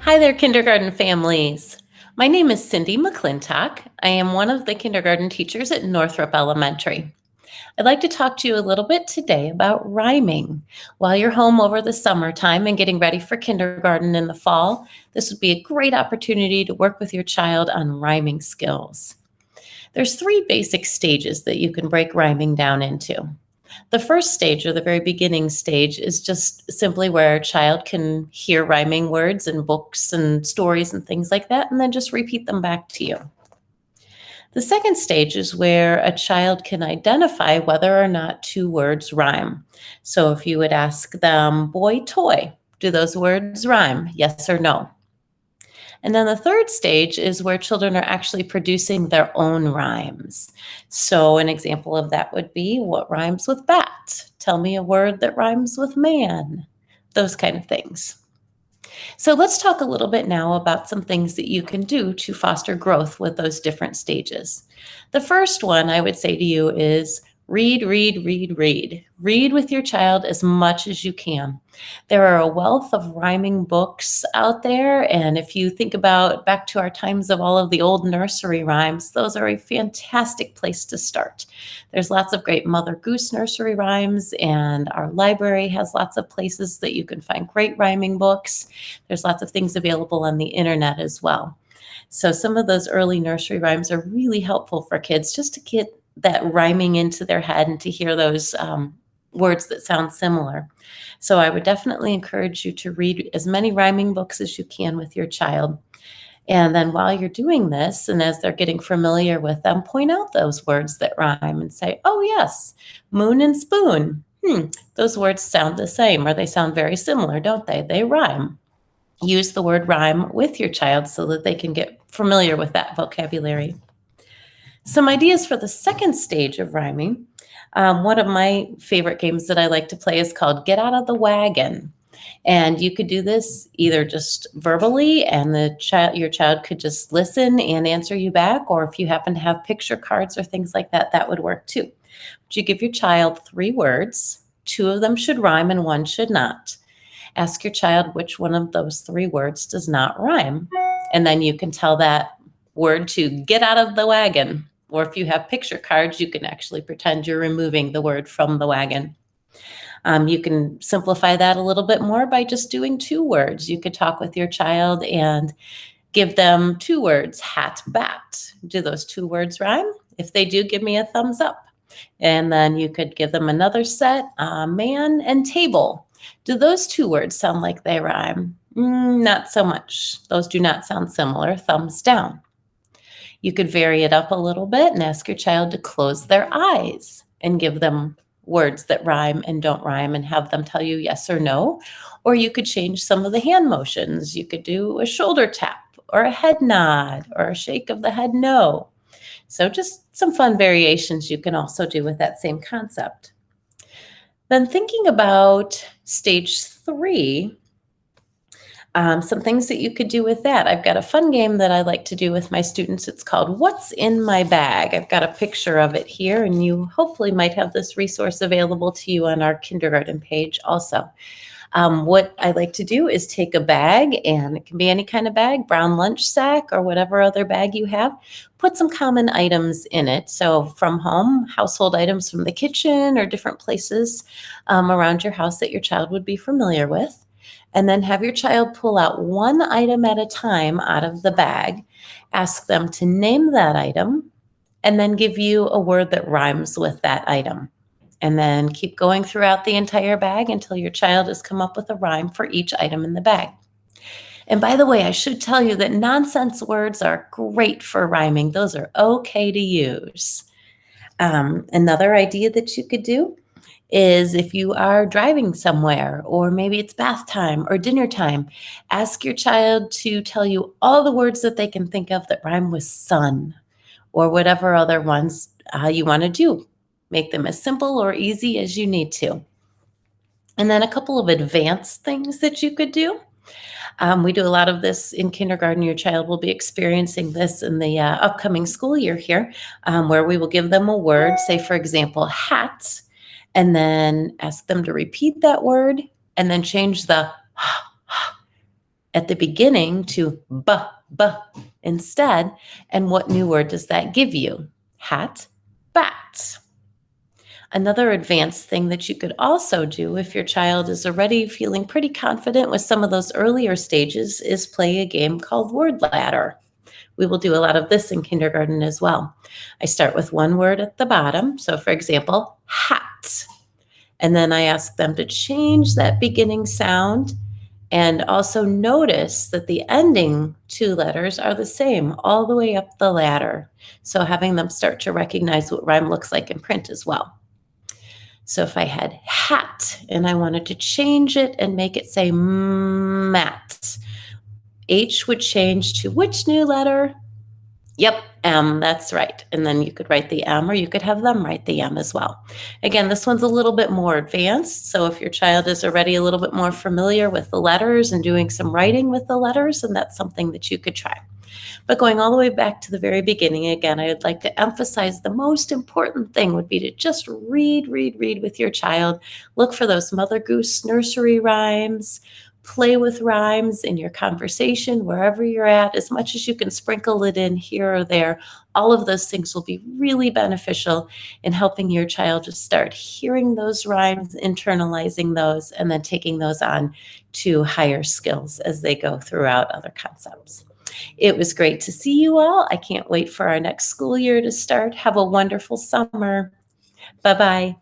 Hi there, kindergarten families. My name is Cindy McClintock. I am one of the kindergarten teachers at Northrop Elementary. I'd like to talk to you a little bit today about rhyming. While you're home over the summertime and getting ready for kindergarten in the fall, this would be a great opportunity to work with your child on rhyming skills. There's three basic stages that you can break rhyming down into. The first stage, or the very beginning stage, is just simply where a child can hear rhyming words in books and stories and things like that, and then just repeat them back to you. The second stage is where a child can identify whether or not two words rhyme. So if you would ask them, boy, toy, do those words rhyme? Yes or no? And then the third stage is where children are actually producing their own rhymes. So an example of that would be, what rhymes with bat? Tell me a word that rhymes with man. Those kind of things. So let's talk a little bit now about some things that you can do to foster growth with those different stages. The first one I would say to you is read, read, read, read. Read with your child as much as you can. There are a wealth of rhyming books out there, and if you think about back to our times of all of the old nursery rhymes, those are a fantastic place to start. There's lots of great Mother Goose nursery rhymes, and our library has lots of places that you can find great rhyming books. There's lots of things available on the internet as well. So some of those early nursery rhymes are really helpful for kids just to get that rhyming into their head and to hear those words that sound similar. So I would definitely encourage you to read as many rhyming books as you can with your child. And then while you're doing this, and as they're getting familiar with them, point out those words that rhyme and say, oh yes, moon and spoon. Those words sound the same, or they sound very similar, don't they? They rhyme. Use the word rhyme with your child so that they can get familiar with that vocabulary. Some ideas for the second stage of rhyming. One of my favorite games that I like to play is called Get Out of the Wagon. And you could do this either just verbally, and your child could just listen and answer you back, or if you happen to have picture cards or things like that, that would work too. But you give your child three words. Two of them should rhyme and one should not. Ask your child which one of those three words does not rhyme. And then you can tell that word to get out of the wagon. Or if you have picture cards, you can actually pretend you're removing the word from the wagon. You can simplify that a little bit more by just doing two words. You could talk with your child and give them two words, hat, bat. Do those two words rhyme? If they do, give me a thumbs up. And then you could give them another set, man and table. Do those two words sound like they rhyme? Not so much. Those do not sound similar. Thumbs down. You could vary it up a little bit and ask your child to close their eyes and give them words that rhyme and don't rhyme and have them tell you yes or no. Or you could change some of the hand motions. You could do a shoulder tap or a head nod or a shake of the head no. So just some fun variations you can also do with that same concept. Then thinking about stage 3, some things that you could do with that. I've got a fun game that I like to do with my students. It's called What's in My Bag? I've got a picture of it here, and you hopefully might have this resource available to you on our kindergarten page also. What I like to do is take a bag, and it can be any kind of bag, brown lunch sack or whatever other bag you have, put some common items in it. So from home, household items from the kitchen or different places around your house that your child would be familiar with. And then have your child pull out one item at a time out of the bag, ask them to name that item, and then give you a word that rhymes with that item. And then keep going throughout the entire bag until your child has come up with a rhyme for each item in the bag. And by the way, I should tell you that nonsense words are great for rhyming. Those are okay to use. Another idea that you could do is if you are driving somewhere, or maybe it's bath time or dinner time, ask your child to tell you all the words that they can think of that rhyme with sun, or whatever other ones you want to do. Make them as simple or easy as you need to. And then a couple of advanced things that you could do. We do a lot of this in kindergarten. Your child will be experiencing this in the upcoming school year here, where we will give them a word, say, for example, hat, and then ask them to repeat that word and then change the at the beginning to b instead. And what new word does that give you? Hat, bat. Another advanced thing that you could also do if your child is already feeling pretty confident with some of those earlier stages is play a game called Word Ladder. We will do a lot of this in kindergarten as well. I start with one word at the bottom. So for example, hat. And then I ask them to change that beginning sound and also notice that the ending two letters are the same all the way up the ladder. So having them start to recognize what rhyme looks like in print as well. So if I had hat and I wanted to change it and make it say mat, H would change to which new letter? Yep, M, that's right. And then you could write the M or you could have them write the M as well. Again, this one's a little bit more advanced. So if your child is already a little bit more familiar with the letters and doing some writing with the letters, then that's something that you could try. But going all the way back to the very beginning, again, I would like to emphasize the most important thing would be to just read with your child. Look for those Mother Goose nursery rhymes. Play with rhymes in your conversation, wherever you're at, as much as you can sprinkle it in here or there. All of those things will be really beneficial in helping your child to start hearing those rhymes, internalizing those, and then taking those on to higher skills as they go throughout other concepts. It was great to see you all. I can't wait for our next school year to start. Have a wonderful summer. Bye-bye.